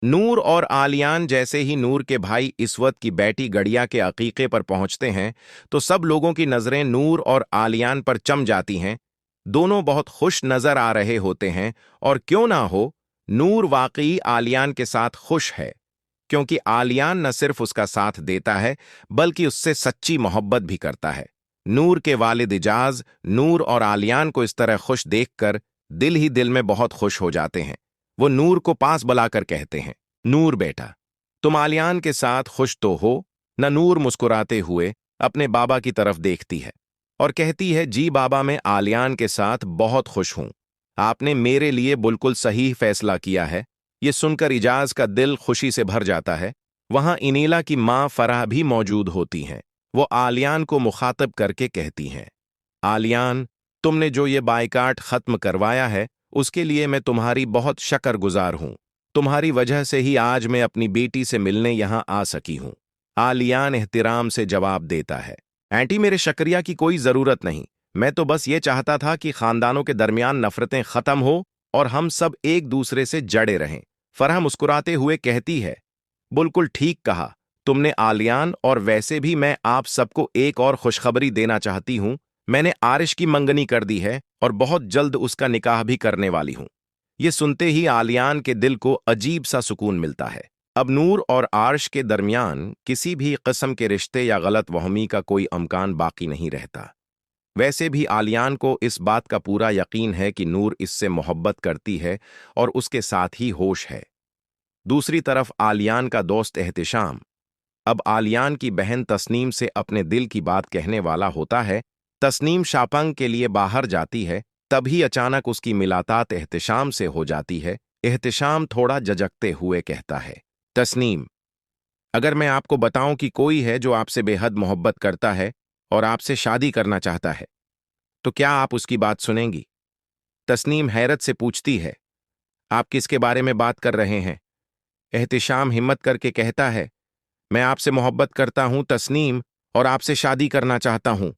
नूर और आलियान जैसे ही नूर के भाई इस्वत की बेटी गड़िया के अकीके पर पहुंचते हैं तो सब लोगों की नजरें नूर और आलियान पर चम जाती हैं। दोनों बहुत खुश नजर आ रहे होते हैं, और क्यों ना हो, नूर वाकई आलियान के साथ खुश है, क्योंकि आलियान न सिर्फ उसका साथ देता है बल्कि उससे सच्ची मोहब्बत भी करता है। नूर के वालिद इजाज नूर और आलियान को इस तरह खुश देखकर दिल ही दिल में बहुत खुश हो जाते हैं। वो नूर को पास बुलाकर कहते हैं, नूर बेटा, तुम आलियान के साथ खुश तो हो न? नूर मुस्कुराते हुए अपने बाबा की तरफ देखती है और कहती है, जी बाबा, मैं आलियान के साथ बहुत खुश हूं। आपने मेरे लिए बिल्कुल सही फैसला किया है। ये सुनकर इजाज का दिल खुशी से भर जाता है। वहां इनीला की मां फराह भी मौजूद होती हैं। वो आलियान को मुखातब करके कहती हैं, आलियान, तुमने जो ये बाइकाट खत्म करवाया है उसके लिए मैं तुम्हारी बहुत शकरगुजार हूं। तुम्हारी वजह से ही आज मैं अपनी बेटी से मिलने यहां आ सकी हूं। आलियान एहतिराम से जवाब देता है, आंटी, मेरे शुक्रिया की कोई जरूरत नहीं। मैं तो बस ये चाहता था कि खानदानों के दरमियान नफरतें खत्म हो और हम सब एक दूसरे से जड़े रहें। फरह मुस्कुराते हुए कहती है, बिल्कुल ठीक कहा तुमने आलियान, और वैसे भी मैं आप सबको एक और खुशखबरी देना चाहती हूं। मैंने आरिश की मंगनी कर दी है और बहुत जल्द उसका निकाह भी करने वाली हूं। ये सुनते ही आलियान के दिल को अजीब सा सुकून मिलता है। अब नूर और आर्श के दरमियान किसी भी किस्म के रिश्ते या गलत वहमी का कोई अमकान बाकी नहीं रहता। वैसे भी आलियान को इस बात का पूरा यकीन है कि नूर इससे मोहब्बत करती है और उसके साथ ही होश है। दूसरी तरफ आलियान का दोस्त एहतिशाम अब आलियान की बहन तस्नीम से अपने दिल की बात कहने वाला होता है। तस्नीम शापंग के लिए बाहर जाती है, तभी अचानक उसकी मुलाकात एहतिशाम से हो जाती है। एहतिशाम थोड़ा झिझकते हुए कहता है, तस्नीम, अगर मैं आपको बताऊं कि कोई है जो आपसे बेहद मोहब्बत करता है और आपसे शादी करना चाहता है, तो क्या आप उसकी बात सुनेंगी? तस्नीम हैरत से पूछती है, आप किसके बारे में बात कर रहे हैं? एहतिशाम हिम्मत करके कहता है, मैं आपसे मोहब्बत करता हूं तस्नीम, और आपसे शादी करना चाहता हूं।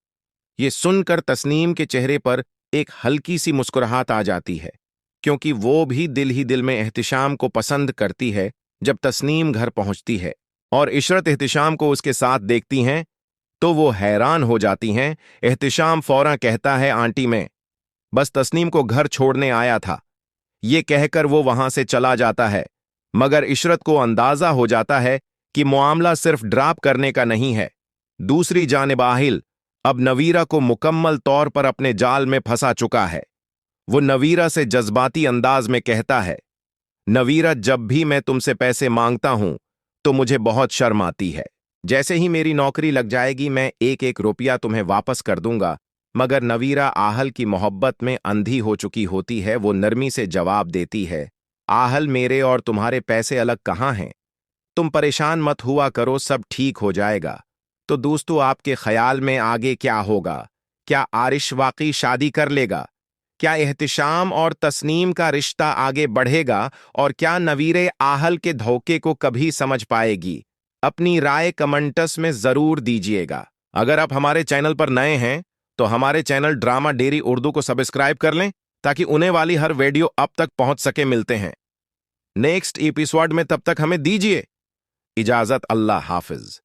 ये सुनकर तस्नीम के चेहरे पर एक हल्की सी मुस्कुराहट आ जाती है, क्योंकि वो भी दिल ही दिल में एहतिशाम को पसंद करती है। जब तस्नीम घर पहुंचती है और इशरत एहतिशाम को उसके साथ देखती हैं तो वो हैरान हो जाती हैं। एहतिशाम फौरन कहता है, आंटी, मैं बस तस्नीम को घर छोड़ने आया था। ये कहकर वो वहां से चला जाता है, मगर इशरत को अंदाजा हो जाता है कि मामला सिर्फ ड्राप करने का नहीं है। दूसरी जानिब आहिल अब नवीरा को मुकम्मल तौर पर अपने जाल में फंसा चुका है। वो नवीरा से जज्बाती अंदाज में कहता है, नवीरा, जब भी मैं तुमसे पैसे मांगता हूं तो मुझे बहुत शर्म आती है। जैसे ही मेरी नौकरी लग जाएगी मैं एक एक रुपया तुम्हें वापस कर दूंगा। मगर नवीरा आहल की मोहब्बत में अंधी हो चुकी होती है। वो नरमी से जवाब देती है, आहल, मेरे और तुम्हारे पैसे अलग कहाँ हैं? तुम परेशान मत हुआ करो, सब ठीक हो जाएगा। तो दोस्तों, आपके ख्याल में आगे क्या होगा? क्या आरिश वाकई शादी कर लेगा? क्या एहतिशाम और तस्नीम का रिश्ता आगे बढ़ेगा? और क्या नवीरे आहल के धोखे को कभी समझ पाएगी? अपनी राय कमेंट्स में जरूर दीजिएगा। अगर आप हमारे चैनल पर नए हैं तो हमारे चैनल ड्रामा डेरी उर्दू को सब्सक्राइब कर लें, ताकि उन्हें वाली हर वीडियो अब तक पहुंच सके। मिलते हैं नेक्स्ट एपिसोड में, तब तक हमें दीजिए इजाजत। अल्लाह हाफिज।